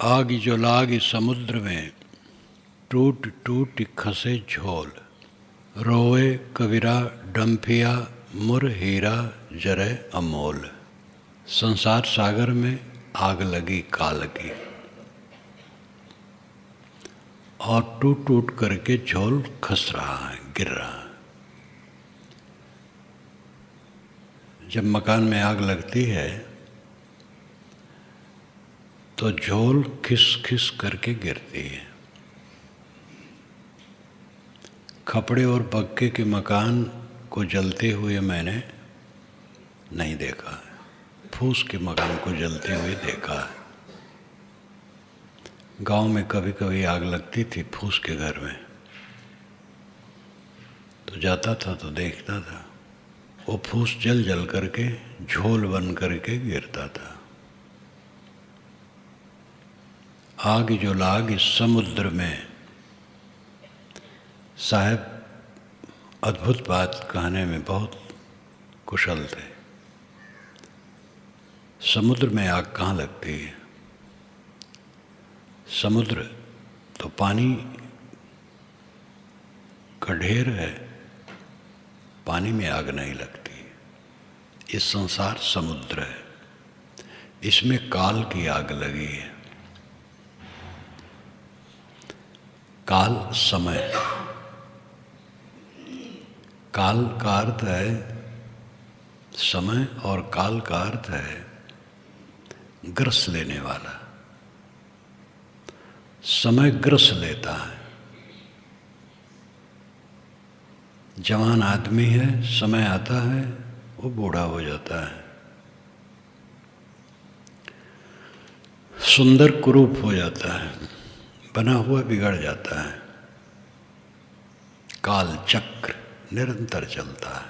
आग जो लाग समुद्र में, टूट टूट खसे झोल। रोए कबीरा डंफिया, मुर हीरा जरे अमोल। संसार सागर में आग लगी काल की, और टूट टूट करके झोल खस रहा है, गिर रहा है। जब मकान में आग लगती है तो झोल खिस खिस करके गिरती है। खपड़े और पक्के के मकान को जलते हुए मैंने नहीं देखा है, फूस के मकान को जलते हुए देखा है। गांव में कभी कभी आग लगती थी फूस के घर में, तो जाता था तो देखता था, वो फूस जल जल करके झोल बन करके गिरता था। आग जो लाग इस समुद्र में। साहब अद्भुत बात कहने में बहुत कुशल थे। समुद्र में आग कहाँ लगती है? समुद्र तो पानी का ढेर है, पानी में आग नहीं लगती। ये संसार समुद्र है, इसमें काल की आग लगी है। काल समय, काल का अर्थ है समय और काल का अर्थ है ग्रस लेने वाला। समय ग्रस लेता है। जवान आदमी है, समय आता है वो बूढ़ा हो जाता है, सुंदर कुरूप हो जाता है, बना हुआ बिगड़ जाता है। काल चक्र निरंतर चलता है।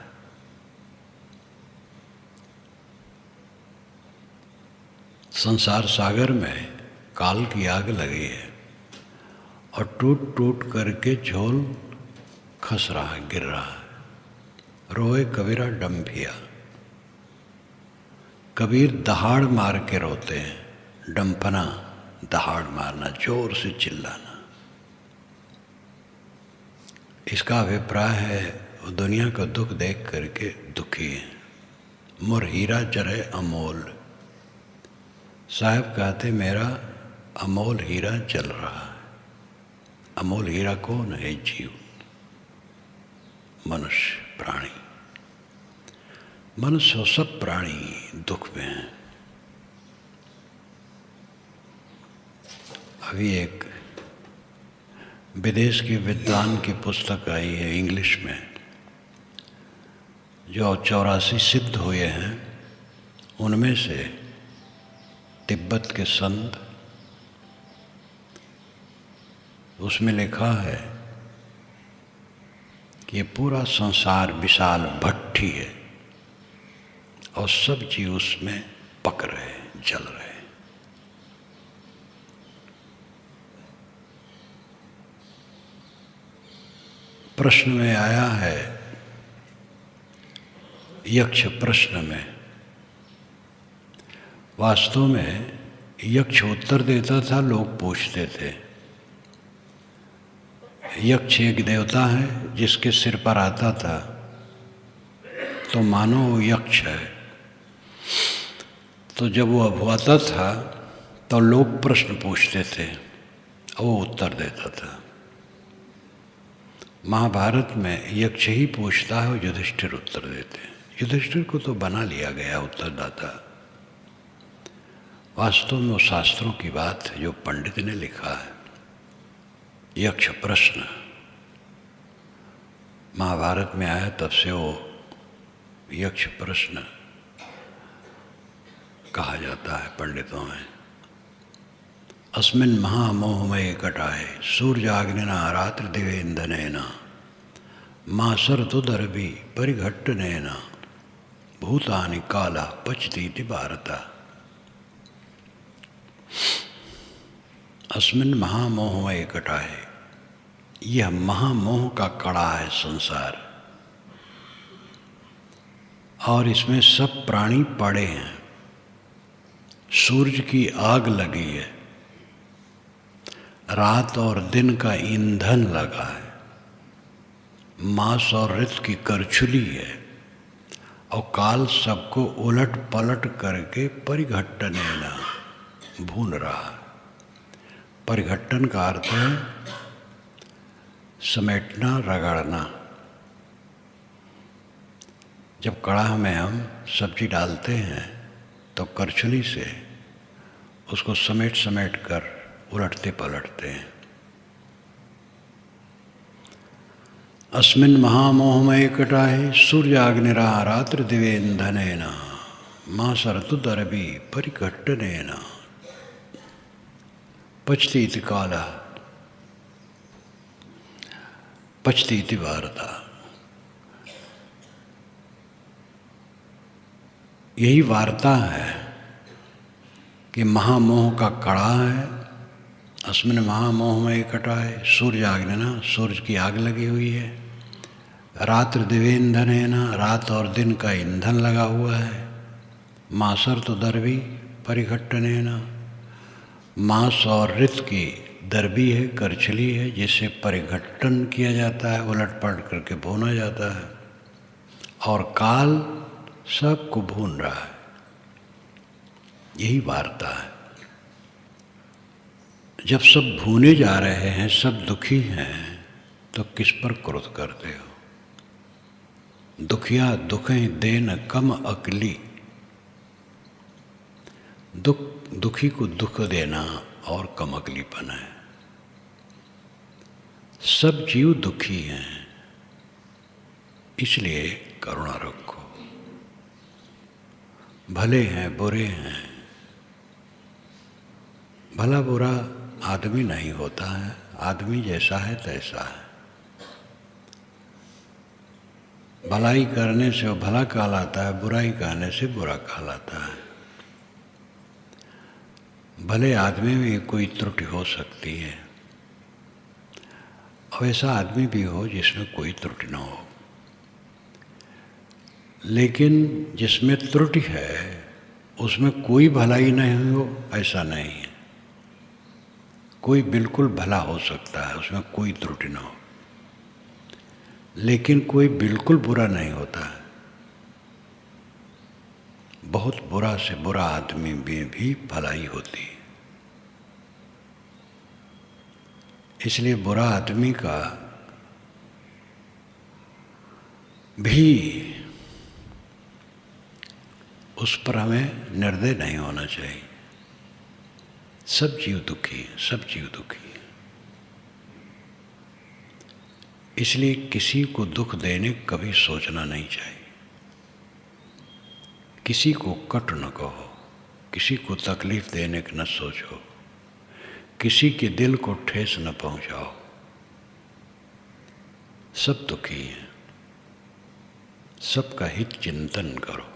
संसार सागर में काल की आग लगी है और टूट टूट करके झोल खस रहा है, गिर रहा है। रोए कबीरा डंफिया। कबीर दहाड़ मार के रोते हैं। डंफना दहाड़ मारना, जोर से चिल्लाना। इसका अभिप्राय है वो दुनिया का दुख देख करके दुखी है। मुर हीरा जरे अमोल। साहब कहते मेरा अमोल हीरा जल रहा है। अमोल हीरा कौन है? जीव, मनुष्य, प्राणी। मनुष्य और सब प्राणी दुख में हैं। अभी एक विदेश की विद्वान की पुस्तक आई है इंग्लिश में, जो 84 सिद्ध हुए हैं, उनमें से तिब्बत के संत, उसमें लिखा है कि ये पूरा संसार विशाल भट्ठी है और सब जीव उसमें पक रहे, जल रहे। प्रश्न में आया है, यक्ष प्रश्न में, वास्तव में यक्ष उत्तर देता था, लोग पूछते थे। यक्ष एक देवता है जिसके सिर पर आता था तो मानो वो यक्ष है। तो जब वो अभवाता था तो लोग प्रश्न पूछते थे और वो उत्तर देता था। महाभारत में यक्ष ही पूछता है और युधिष्ठिर उत्तर देते हैं। युधिष्ठिर को तो बना लिया गया उत्तरदाता। वास्तव में वो शास्त्रों की बात है जो पंडित ने लिखा है। यक्ष प्रश्न महाभारत में आया, तब से वो यक्ष प्रश्न कहा जाता है पंडितों में। अस्मिन् महामोहमये कटाहे सूर्याग्निना रात्र दिवेन्दनेन मासर्तुदर्भि परिघट्टनेन भूतानि काला पचतीति भारत। अस्मिन् महामोहमये कटाहे, यह महामोह का कड़ा है संसार, और इसमें सब प्राणी पड़े हैं। सूर्य की आग लगी है, रात और दिन का ईंधन लगा है, मांस और रित की करछुली है, और काल सबको उलट पलट करके परिघट्टनेन भून रहा है। परिघट्टन का अर्थ है समेटना, रगड़ना। जब कड़ाह में हम सब्जी डालते हैं तो करछुली से उसको समेट समेट कर उलटते पलटते हैं। अस्मिन् महामोहमय कटाहे सूर्याग्निरा रात्रि दिवेन्धनेन मां सरतुदर्भी परिघट्टनेन पचती इति कालः पचती इति वार्ता। यही वार्ता है कि महामोह का कड़ा है। अस्मिन् महामोहमय कटाहे सूर्याग्निना, सूर्य की आग लगी हुई है। रात्रि दिवेन्धनेन, रात और दिन का ईंधन लगा हुआ है। मांसर तो दर्भी परिघट्टनेन, मांस और रित की दर्भी है, करछली है, जिसे परिघट्टन किया जाता है, उलट पलट करके भूना जाता है। और काल सबको भून रहा है। यही वार्ता है। जब सब भूने जा रहे हैं, सब दुखी हैं, तो किस पर क्रोध करते हो? दुखिया दुखें देन कम अकली। दुखी को दुख देना और कम अकलीपन है। सब जीव दुखी हैं, इसलिए करुणा रखो। भले हैं, बुरे हैं। भला बुरा आदमी नहीं होता है, आदमी जैसा है तैसा है। भलाई करने से वो भला कहलाता है, बुराई करने से बुरा कहलाता है। भले आदमी में कोई त्रुटि हो सकती है, और ऐसा आदमी भी हो जिसमें कोई त्रुटि न हो, लेकिन जिसमें त्रुटि है उसमें कोई भलाई नहीं हो, ऐसा नहीं है। कोई बिल्कुल भला हो सकता है, उसमें कोई त्रुटि न हो, लेकिन कोई बिल्कुल बुरा नहीं होता है। बहुत बुरा से बुरा आदमी में भी भलाई होती है। इसलिए बुरा आदमी का भी उस पर हमें निर्दय नहीं होना चाहिए। सब जीव दुखी है, सब जीव दुखी है। इसलिए किसी को दुख देने कभी सोचना नहीं चाहिए। किसी को कट न कहो, किसी को तकलीफ देने की न सोचो, किसी के दिल को ठेस न पहुंचाओ। सब दुखी हैं, सबका हित चिंतन करो।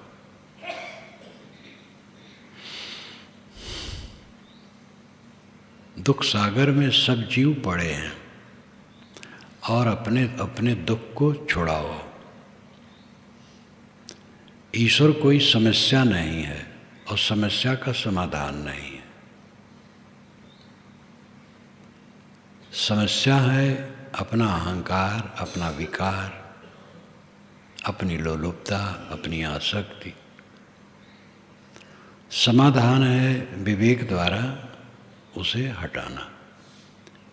दुख सागर में सब जीव पड़े हैं, और अपने अपने दुख को छुड़ाओ। ईश्वर कोई समस्या नहीं है, और समस्या का समाधान नहीं है। समस्या है अपना अहंकार, अपना विकार, अपनी लोलुपता, अपनी आसक्ति। समाधान है विवेक द्वारा उसे हटाना।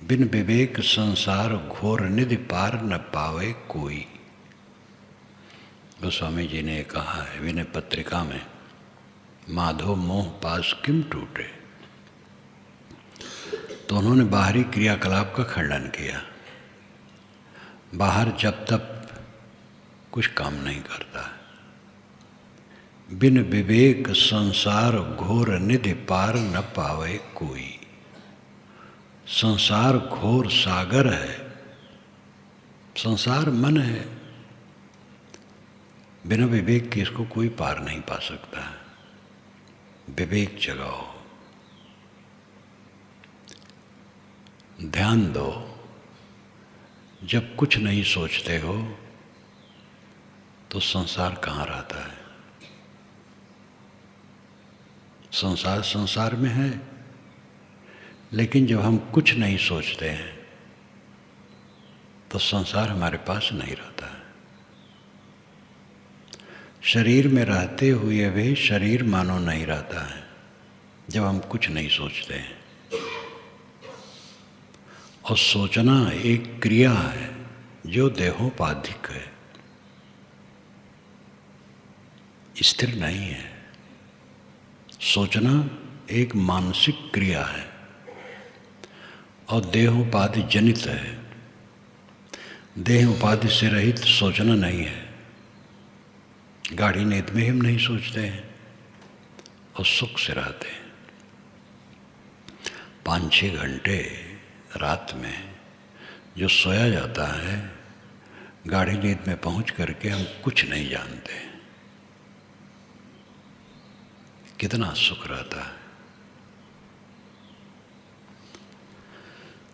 बिन विवेक संसार घोर निधि पार न पावे कोई। गोस्वामी जी ने कहा है विनय पत्रिका में, माधो मोह पास किम टूटे। तो उन्होंने बाहरी क्रियाकलाप का खंडन किया। बाहर जब तक कुछ काम नहीं करता है। बिन विवेक संसार घोर निधि पार न पावे कोई। संसार घोर सागर है, संसार मन है। बिना विवेक के इसको कोई पार नहीं पा सकता है। विवेक जगाओ, ध्यान दो। जब कुछ नहीं सोचते हो तो संसार कहाँ रहता है? संसार संसार में है, लेकिन जब हम कुछ नहीं सोचते हैं तो संसार हमारे पास नहीं रहता है। शरीर में रहते हुए भी शरीर मानो नहीं रहता है जब हम कुछ नहीं सोचते हैं। और सोचना एक क्रिया है जो देहोपाधिक है, स्थिर नहीं है। सोचना एक मानसिक क्रिया है और देहोपाधि जनित है। देह उपाधि से रहित सोचना नहीं है। गाढ़ी नींद में हम नहीं सोचते हैं और सुख से रहते हैं। 5-6 घंटे रात में जो सोया जाता है, गाढ़ी नींद में पहुंच करके हम कुछ नहीं जानते, कितना सुख रहता है।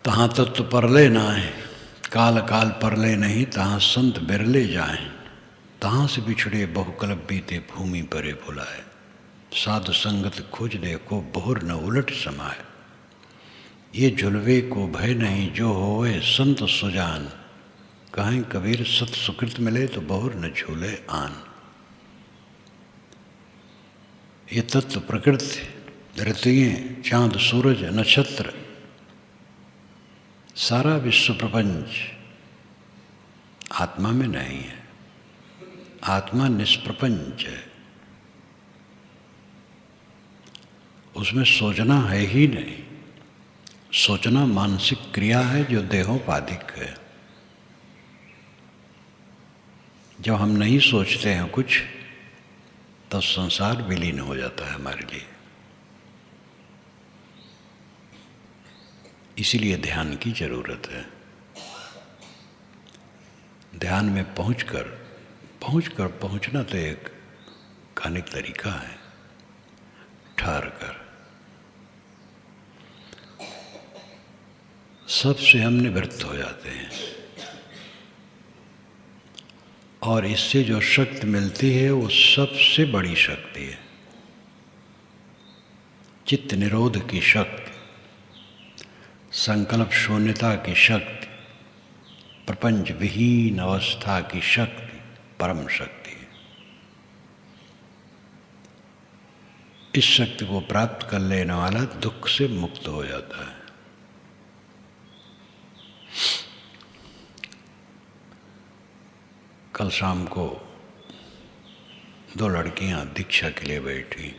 तहाँ तत्व परले नाहीं, काल काल परले नहीं, तहाँ संत बिरले जाएं। तहाँ से बिछड़े बहुकल्प बीते, भूमि परे भुलाए। साधु संगत खोज देखो, बहुर न उलट समाए। ये झुलवे को भय नहीं, जो होए संत सुजान। कहें कबीर सत सुकृत मिले, तो बहुर न झूले आन। ये तत्व प्रकृति, ऋतुएं, चांद सूरज नक्षत्र, सारा विश्व प्रपंच आत्मा में नहीं है। आत्मा निष्प्रपंच है, उसमें सोचना है ही नहीं। सोचना मानसिक क्रिया है जो देहोपाधिक है। जब हम नहीं सोचते हैं कुछ, तब संसार विलीन हो जाता है हमारे लिए। इसीलिए ध्यान की जरूरत है। ध्यान में पहुंचना तो एक खानिक तरीका है। ठहर कर सबसे हम निवृत्त हो जाते हैं और इससे जो शक्ति मिलती है वो सबसे बड़ी शक्ति है। चित्त निरोध की शक्ति, संकल्प शून्यता की शक्ति, प्रपंच विहीन अवस्था की शक्ति परम शक्ति है। इस शक्ति को प्राप्त कर लेने वाला दुख से मुक्त हो जाता है। कल शाम को 2 लड़कियां दीक्षा के लिए बैठी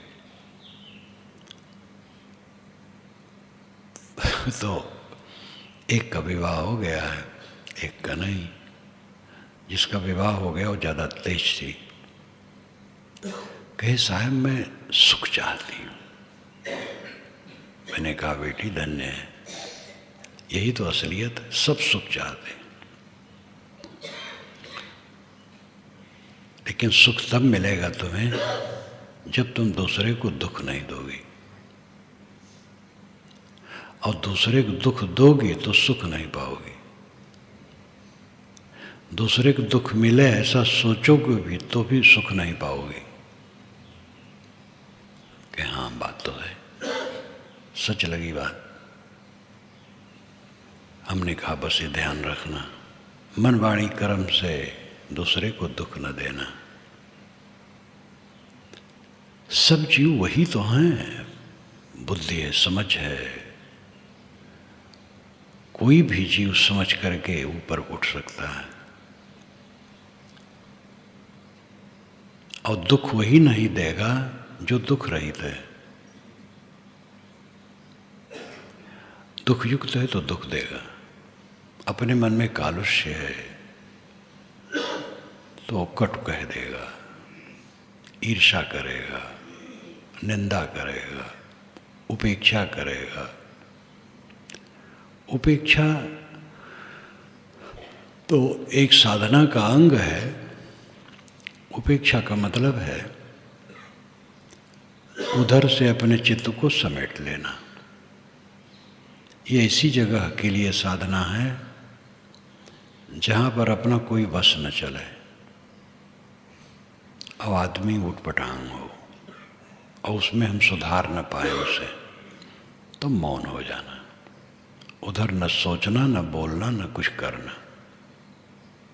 तो एक का विवाह हो गया है, एक का नहीं। जिसका विवाह हो गया वो ज़्यादा तेज थी। कहे साहब मैं सुख चाहती हूँ। मैंने कहा बेटी धन्य है, यही तो असलियत है। सब सुख चाहते हैं, लेकिन सुख तब मिलेगा तुम्हें जब तुम दूसरे को दुख नहीं दोगी। और दूसरे को दुख दोगी तो सुख नहीं पाओगी। दूसरे को दुख मिले ऐसा सोचोगे भी तो भी सुख नहीं पाओगे कि हाँ बात तो है, सच लगी बात। हमने कहा बस ये ध्यान रखना, मन वाणी कर्म से दूसरे को दुख न देना। सब जीव वही तो हैं। बुद्धि है, समझ है। कोई भी जीव समझ करके ऊपर उठ सकता है। और दुख वही नहीं देगा जो दुख रहित है। दुख युक्त है तो दुख देगा। अपने मन में कालुष्य है तो कटु कह देगा, ईर्ष्या करेगा, निंदा करेगा, उपेक्षा करेगा। उपेक्षा तो एक साधना का अंग है। उपेक्षा का मतलब है उधर से अपने चित्त को समेट लेना। ये ऐसी जगह के लिए साधना है जहाँ पर अपना कोई वश न चले। अब आदमी उठपटांग हो और उसमें हम सुधार न पाए उसे, तो मौन हो जाना। उधर न सोचना, न बोलना, न कुछ करना,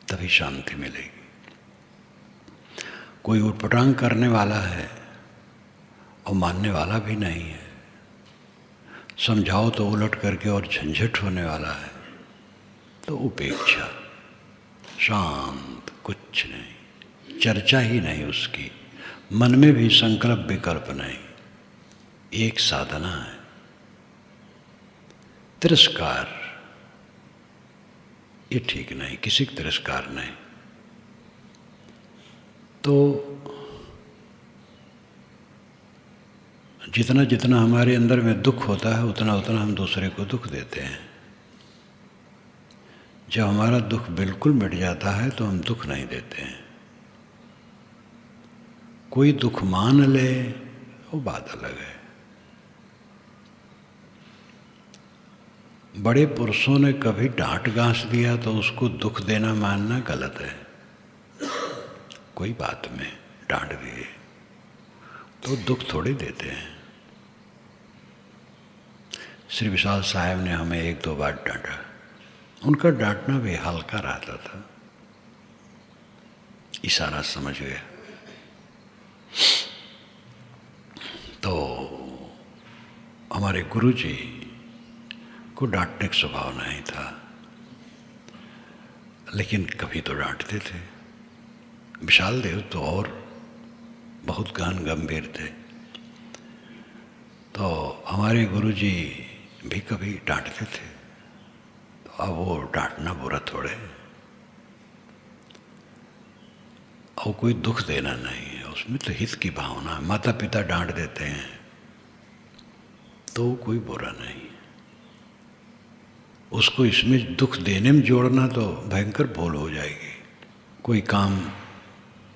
तभी शांति मिलेगी। कोई उटपटांग करने वाला है और मानने वाला भी नहीं है, समझाओ तो उलट करके और झंझट होने वाला है, तो उपेक्षा, शांत, कुछ नहीं, चर्चा ही नहीं उसकी, मन में भी संकल्प विकल्प नहीं, एक साधना है। तिरस्कार, ये ठीक नहीं, किसी का तिरस्कार नहीं। तो जितना जितना हमारे अंदर में दुख होता है उतना उतना हम दूसरे को दुख देते हैं। जब हमारा दुख बिल्कुल मिट जाता है तो हम दुख नहीं देते हैं। कोई दुख मान ले वो बात अलग है। बड़े पुरुषों ने कभी डांट गांस दिया तो उसको दुख देना मानना गलत है। कोई बात में डांट दिए तो दुख थोड़े देते हैं। श्री विशाल साहब ने हमें एक दो बार डांटा, उनका डांटना भी हल्का रहता था, इशारा समझ गया। तो हमारे गुरुजी को डांटने का स्वभाव नहीं था, लेकिन कभी तो डांटते थे। विशाल देव तो और बहुत गहन गंभीर थे, तो हमारे गुरुजी भी कभी डांटते थे। तो अब वो डांटना बुरा थोड़े, और कोई दुख देना नहीं है, उसमें तो हित की भावना। माता पिता डांट देते हैं तो कोई बुरा नहीं। उसको इसमें दुख देने में जोड़ना तो भयंकर भूल हो जाएगी। कोई काम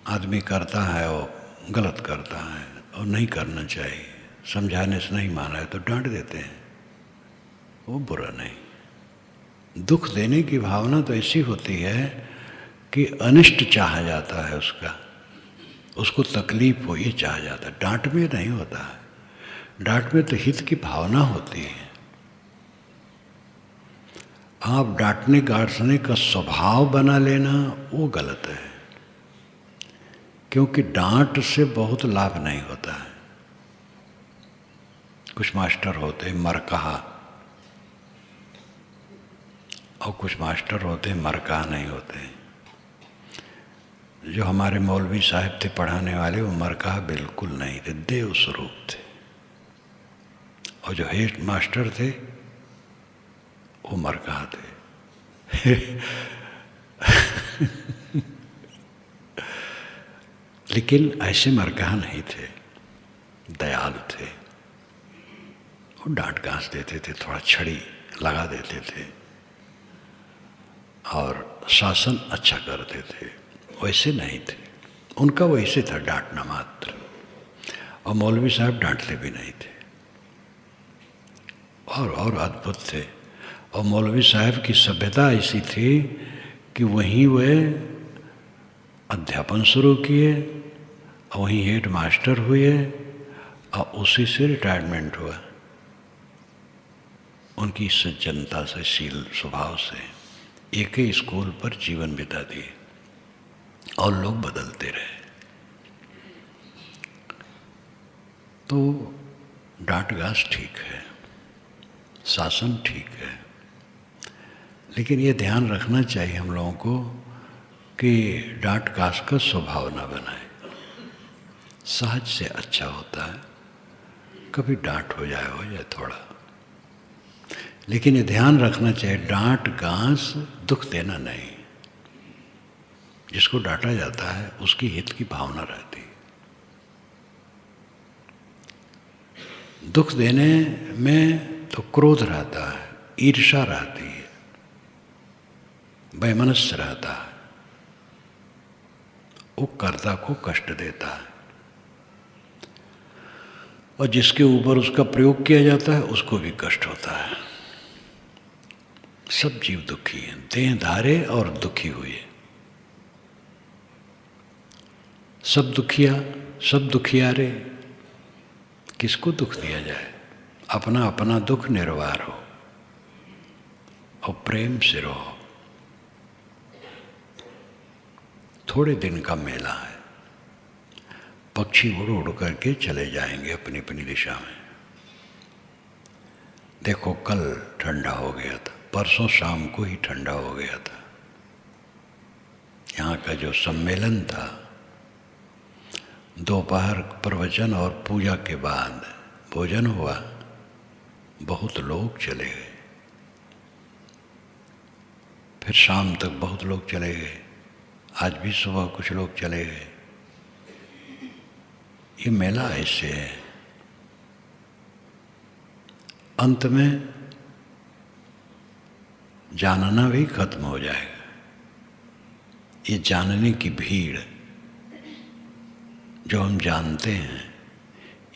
आदमी करता है और गलत करता है और नहीं करना चाहिए, समझाने से नहीं माना है तो डांट देते हैं, वो बुरा नहीं। दुख देने की भावना तो ऐसी होती है कि अनिष्ट चाहा जाता है उसका, उसको तकलीफ हो ये चाहा जाता है। डांट में नहीं होता है, डांट में तो हित की भावना होती है। आप डांटने गाड़ने का स्वभाव बना लेना वो गलत है, क्योंकि डांट से बहुत लाभ नहीं होता है। कुछ मास्टर होते मरकहा और कुछ मास्टर होते मरकहा नहीं होते। जो हमारे मौलवी साहब थे पढ़ाने वाले, वो मरकहा बिल्कुल नहीं थे, देव स्वरूप थे। और जो हेड मास्टर थे वो मरकहा थे। लेकिन ऐसे मरकहा नहीं थे, दयालु थे। वो डांट गांस देते थे, थोड़ा छड़ी लगा देते थे और शासन अच्छा करते थे। वैसे नहीं थे, उनका वैसे था डांटना मात्र। और मौलवी साहब डांटते भी नहीं थे, और अद्भुत थे। और मौलवी साहब की सभ्यता ऐसी थी कि वहीं वे अध्यापन शुरू किए और वहीं हेड मास्टर हुए और उसी से रिटायरमेंट हुआ। उनकी सज्जनता से, शील स्वभाव से एक ही स्कूल पर जीवन बिता दिए और लोग बदलते रहे। तो डांट गांस ठीक है, शासन ठीक है, लेकिन ये ध्यान रखना चाहिए हम लोगों को कि डांट गांस का स्वभाव न बनाए। सहज से अच्छा होता है, कभी डांट हो जाए थोड़ा, लेकिन ये ध्यान रखना चाहिए डांट गांस दुख देना नहीं। जिसको डांटा जाता है उसकी हित की भावना रहती है। दुख देने में तो क्रोध रहता है, ईर्ष्या रहती है, वैमनस्य रहता है, वो कर्ता को कष्ट देता है। और जिसके ऊपर उसका प्रयोग किया जाता है उसको भी कष्ट होता है। सब जीव दुखी हैं, देह धारे और दुखी हुए। सब दुखिया, सब दुखियारे। किसको दुख दिया जाए? अपना अपना दुख निर्वार हो। और प्रेम से रहो। थोड़े दिन का मेला है, पक्षी उड़ उड़ करके चले जाएंगे अपनी अपनी दिशा में। देखो कल ठंडा हो गया था, परसों शाम को ही ठंडा हो गया था। यहाँ का जो सम्मेलन था, दोपहर प्रवचन और पूजा के बाद भोजन हुआ, बहुत लोग चले गए। फिर शाम तक बहुत लोग चले गए, आज भी सुबह कुछ लोग चले गए। ये मेला ऐसे है, अंत में जानना भी खत्म हो जाएगा। ये जानने की भीड़ जो हम जानते हैं,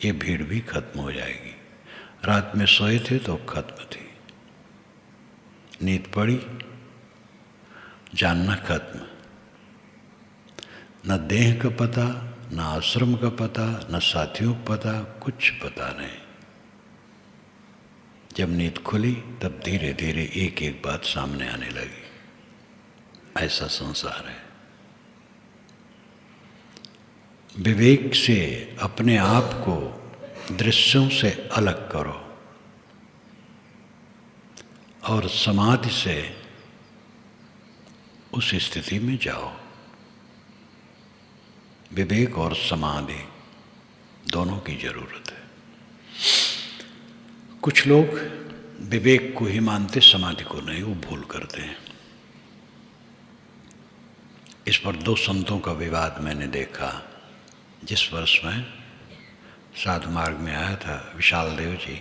ये भीड़ भी खत्म हो जाएगी। रात में सोए थे तो खत्म थी, नींद पड़ी, जानना खत्म। न देह का पता, न आश्रम का पता, न साथियों का पता, कुछ पता नहीं। जब नींद खुली तब धीरे धीरे एक एक बात सामने आने लगी। ऐसा संसार है। विवेक से अपने आप को दृश्यों से अलग करो और समाधि से उस स्थिति में जाओ। विवेक और समाधि दोनों की जरूरत है। कुछ लोग विवेक को ही मानते, समाधि को नहीं, वो भूल करते हैं। इस पर दो संतों का विवाद मैंने देखा। जिस वर्ष में साधु मार्ग में आया था, विशाल देव जी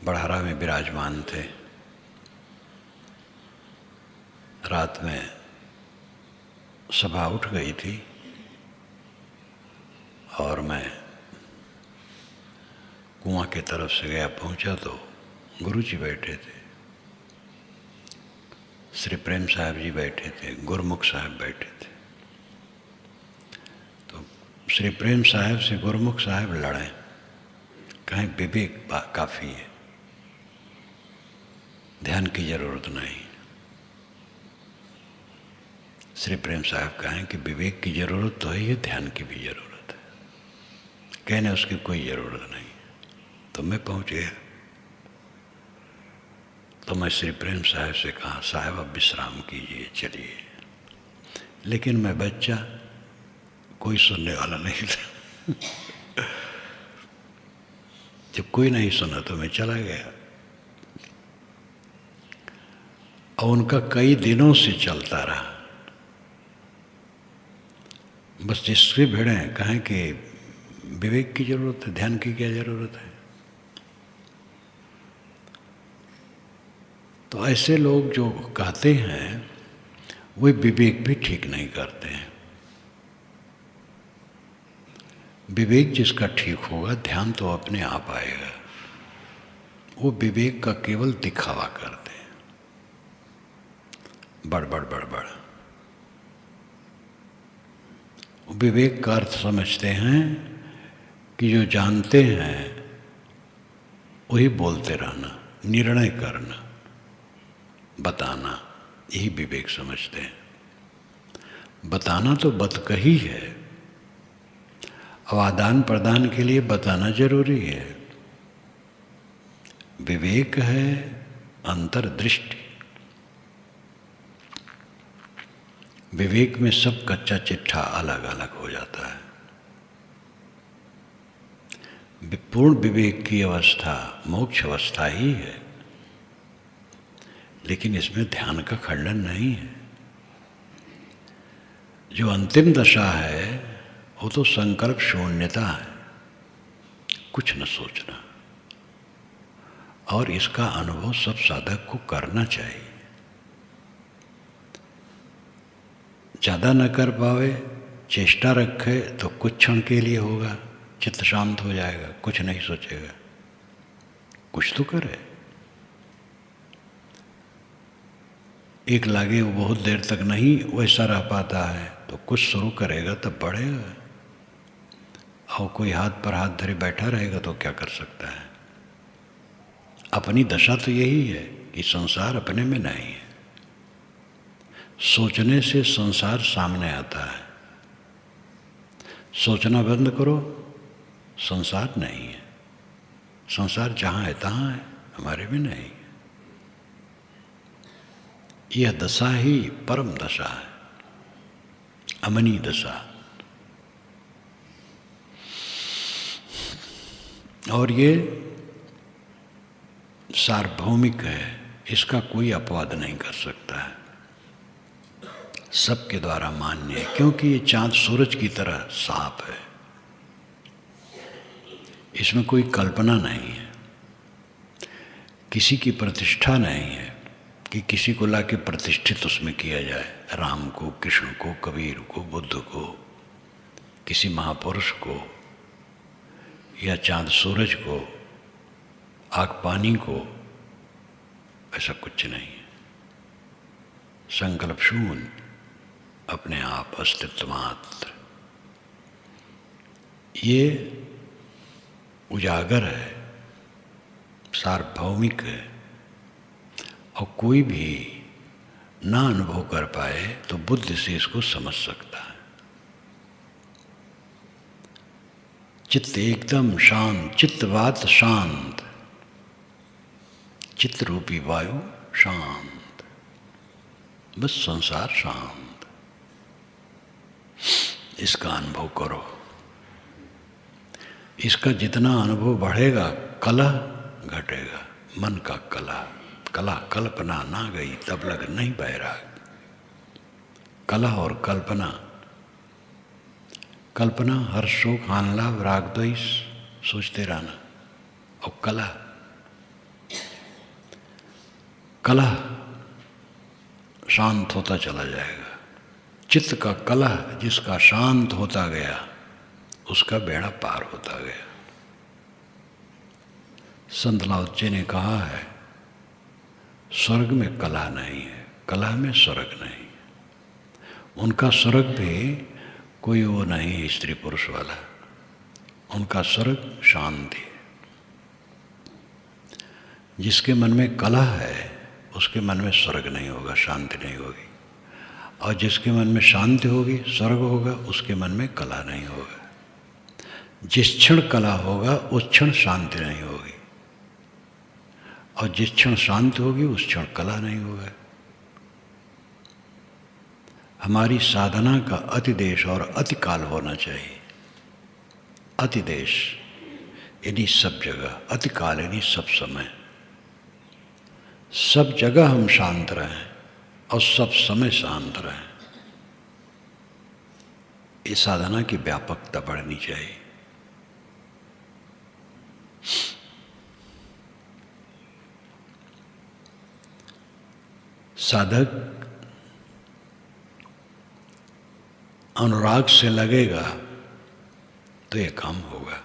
बड़हरा में विराजमान थे। रात में सभा उठ गई थी और मैं कुआं के तरफ से गया, पहुंचा तो गुरुजी बैठे थे, श्री प्रेम साहब जी बैठे थे, गुरमुख साहब बैठे थे। तो श्री प्रेम साहब से गुरमुख साहब लड़े, कहें विवेक काफ़ी है, ध्यान की जरूरत नहीं। श्री प्रेम साहब कहें कि विवेक की जरूरत तो है, ध्यान की भी जरूरत है। कहने उसकी कोई ज़रूरत नहीं। तो मैं पहुंच गया, तो मैं श्री प्रेम साहब से कहा, साहब अब विश्राम कीजिए, चलिए। लेकिन मैं बच्चा, कोई सुनने वाला नहीं था। जब कोई नहीं सुना तो मैं चला गया। और उनका कई दिनों से चलता रहा। बस जिससे भिड़े कहें कि विवेक की जरूरत है, ध्यान की क्या जरूरत है। तो ऐसे लोग जो कहते हैं वे विवेक भी ठीक नहीं करते हैं। विवेक जिसका ठीक होगा, ध्यान तो अपने आप आएगा। वो विवेक का केवल दिखावा करते हैं, बड़बड़ बड़बड़। विवेक का अर्थ समझते हैं कि जो जानते हैं वही बोलते रहना, निर्णय करना, बताना, यही विवेक समझते हैं। बताना तो बतकही है। अब आदान प्रदान के लिए बताना जरूरी है। विवेक है अंतर्दृष्टि। विवेक में सब कच्चा चिट्ठा अलग अलग हो जाता है। पूर्ण विवेक की अवस्था मोक्ष अवस्था ही है, लेकिन इसमें ध्यान का खंडन नहीं है। जो अंतिम दशा है वो तो संकल्प शून्यता है, कुछ न सोचना। और इसका अनुभव सब साधक को करना चाहिए। ज़्यादा न कर पावे, चेष्टा रखे तो कुछ क्षण के लिए होगा, चित्त शांत हो जाएगा, कुछ नहीं सोचेगा। कुछ तो करे। एक लागे वो बहुत देर तक नहीं वैसा रह पाता है, तो कुछ शुरू करेगा तब बढ़ेगा। और कोई हाथ पर हाथ धरे बैठा रहेगा तो क्या कर सकता है। अपनी दशा तो यही है। कि संसार अपने में नहीं है। सोचने से संसार सामने आता है। सोचना बंद करो, संसार नहीं है। संसार जहाँ है तहाँ है, हमारे में नहीं है। यह दशा ही परम दशा है, अमनी दशा। और ये सार्वभौमिक है, इसका कोई अपवाद नहीं कर सकता है, सबके द्वारा मान्य है, क्योंकि ये चांद सूरज की तरह साफ है। इसमें कोई कल्पना नहीं है, किसी की प्रतिष्ठा नहीं है कि किसी को लाके प्रतिष्ठित उसमें किया जाए, राम को, कृष्ण को, कबीर को, बुद्ध को, किसी महापुरुष को, या चांद सूरज को, आग पानी को। ऐसा कुछ नहीं है। संकल्प शून्य, अपने आप अस्तित्व मात्र। ये उजागर है, सार्वभौमिक है, और कोई भी ना अनुभव कर पाए तो बुद्धि से इसको समझ सकता है। चित्त एकदम शांत, चित्तवात शांत, चित्त रूपी वायु शांत, बस संसार शांत। इसका अनुभव करो। इसका जितना अनुभव बढ़ेगा, कलह घटेगा। मन का कलह, कला कल्पना ना गई तब लग नहीं बैराग। कलह और कल्पना, कल्पना हर शोक हान लाभ राग द्वेष सोचते रहना, और कलह शांत होता चला जाएगा। चित्त का कलह जिसका शांत होता गया, उसका बेड़ा पार होता गया। संत लाओ जी ने कहा है, स्वर्ग में कलह नहीं है, कलह में स्वर्ग नहीं। उनका स्वर्ग भी कोई वो नहीं स्त्री पुरुष वाला, उनका स्वर्ग शांति है। जिसके मन में कलह है उसके मन में स्वर्ग नहीं होगा, शांति नहीं होगी। और जिसके मन में शांति होगी, स्वर्ग होगा, उसके मन में कलह नहीं होगा। जिस क्षण कलह होगा उस क्षण शांति नहीं होगी, और जिस क्षण शांति होगी उस क्षण कलह नहीं होगा। हमारी साधना का अतिदेश और अतिकाल होना चाहिए। अतिदेश यानी सब जगह, अतिकाल यानी सब समय। सब जगह हम शांत रहें और सब समय शांत रहें। इस साधना की व्यापकता बढ़नी चाहिए। साधक अनुराग से लगेगा तो ये काम होगा।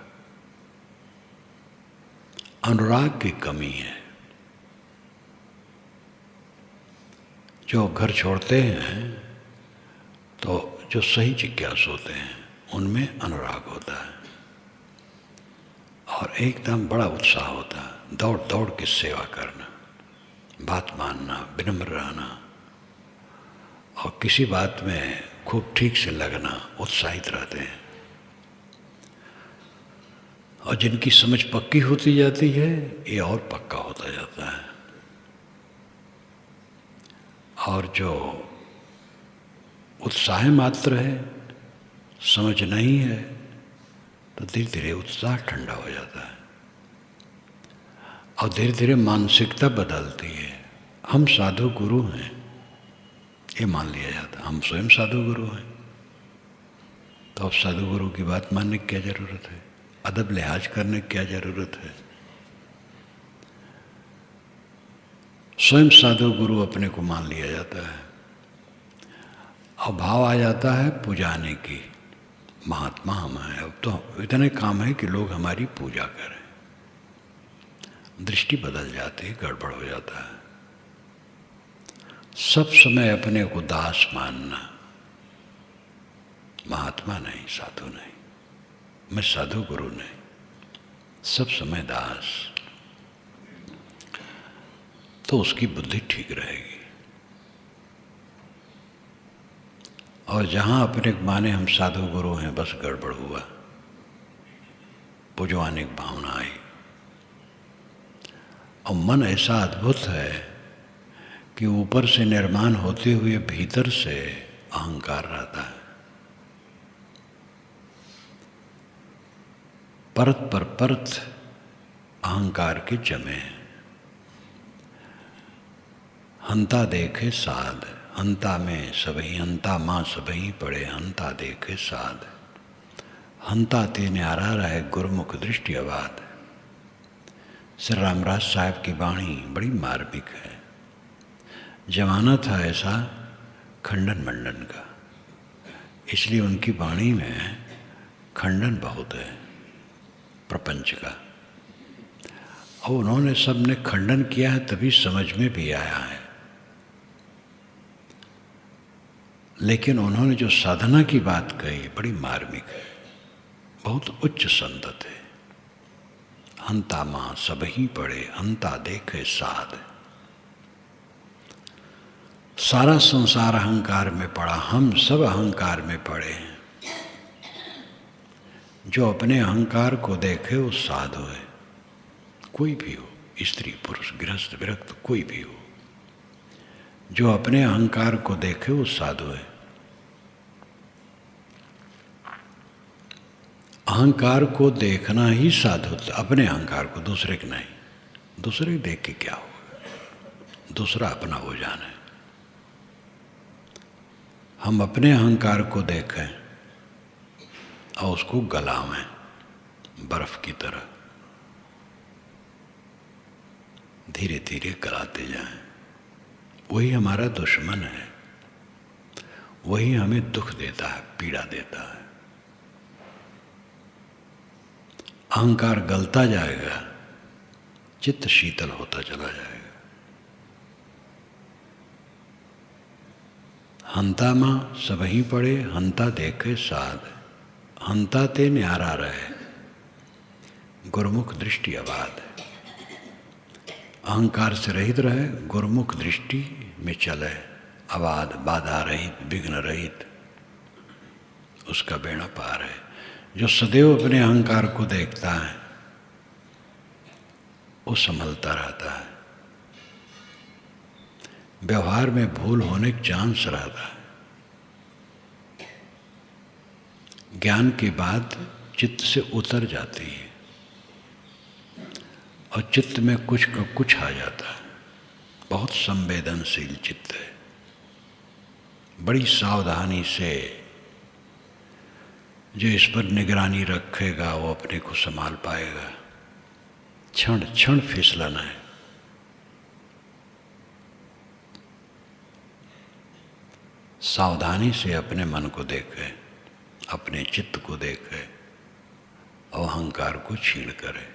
अनुराग की कमी है। जो घर छोड़ते हैं तो जो सही जिज्ञास होते हैं उनमें अनुराग होता है, और एकदम बड़ा उत्साह होता है। दौड़ दौड़ के सेवा करना, बात मानना, विनम्र रहना, और किसी बात में खूब ठीक से लगना, उत्साहित रहते हैं। और जिनकी समझ पक्की होती जाती है, ये और पक्का होता जाता है। और जो उत्साह मात्र है, समझ नहीं है, तो धीरे धीरे उत्साह ठंडा हो जाता है, और धीरे धीरे मानसिकता बदलती है। हम साधु गुरु हैं, ये मान लिया जाता है। हम स्वयं साधु गुरु हैं, तो अब साधु गुरु की बात मानने की क्या जरूरत है? अदब लिहाज करने की क्या जरूरत है? स्वयं साधु गुरु अपने को मान लिया जाता है, और भाव आ जाता है पुजाने की। महात्मा हम हैं, अब तो इतने काम है कि लोग हमारी पूजा करें। दृष्टि बदल जाती है, गड़बड़ हो जाता है। सब समय अपने को दास मानना, महात्मा नहीं, साधु नहीं, मैं साधु गुरु नहीं, सब समय दास। तो उसकी बुद्धि ठीक रहेगी। और जहाँ अपने माने हम साधु गुरु हैं, बस गड़बड़ हुआ, पुजवानिक भावना आई। और मन ऐसा अद्भुत है कि ऊपर से निर्माण होते हुए भीतर से अहंकार रहता है। परत पर परत अहंकार के जमे हैं। हंता देखे साध, हंता में सबही, हंता माँ सबही पड़े, हंता देखे साध, हंता ते न्यारा रहे गुरुमुख दृष्टि अबाध। श्री रामराज साहब की वाणी बड़ी मार्मिक है। जमाना था ऐसा खंडन मंडन का, इसलिए उनकी वाणी में खंडन बहुत है प्रपंच का। और उन्होंने सबने खंडन किया है, तभी समझ में भी आया है। लेकिन उन्होंने जो साधना की बात कही बड़ी मार्मिक है, बहुत उच्च संतत है। हंता माँ सबही पड़े, हंता देखे साध। सारा संसार अहंकार में पड़ा, हम सब अहंकार में पड़े हैं। जो अपने अहंकार को देखे वो साधु है। कोई भी हो, स्त्री पुरुष गृहस्थ विरक्त कोई भी हो, जो अपने अहंकार को देखे वो साधु है। अहंकार को देखना ही साधु, अपने अहंकार को, दूसरे के नहीं। दूसरे को देख के क्या होगा, दूसरा अपना हो जाना है। हम अपने अहंकार को देखें और उसको गलावें बर्फ की तरह, धीरे धीरे गलाते जाएं। वही हमारा दुश्मन है, वही हमें दुख देता है, पीड़ा देता है। अहंकार गलता जाएगा, चित्त शीतल होता चला जाएगा। हंता माँ सबही पड़े, हंता देखे साध, हंता ते न्यारा रहे गुरुमुख दृष्टि अबाध। अहंकार से रहित रहे, गुरुमुख दृष्टि में चले, अबाध, बाधा रहित, विघ्न रहित, उसका बेड़ा पार है। जो सदैव अपने अहंकार को देखता है वो संभलता रहता है। व्यवहार में भूल होने का चांस रहता है। ज्ञान के बाद चित्त से उतर जाती है और चित्त में कुछ का कुछ आ जाता है। बहुत संवेदनशील चित्त है। बड़ी सावधानी से जो इस पर निगरानी रखेगा वो अपने को संभाल पाएगा। क्षण क्षण फिसलन है। सावधानी से अपने मन को देखे, अपने चित्त को देखे और अहंकार को छीण करे।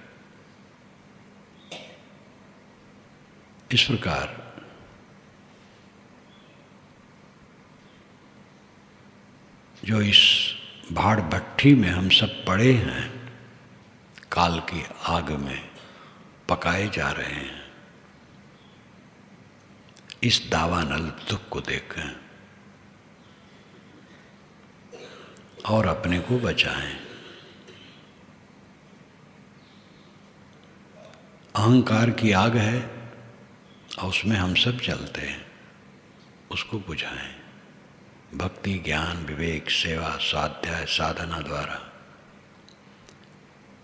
इस प्रकार जो इस भाड़ भट्ठी में हम सब पड़े हैं, काल की आग में पकाए जा रहे हैं, इस दावानल दुख को देखें और अपने को बचाएं। अहंकार की आग है और उसमें हम सब चलते हैं, उसको बुझाएं। भक्ति, ज्ञान, विवेक, सेवा, स्वाध्याय, साधना द्वारा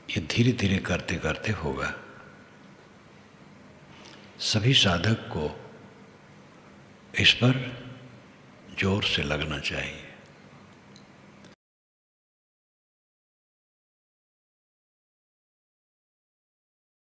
ये धीरे धीरे करते करते होगा। सभी साधक को इस पर जोर से लगना चाहिए।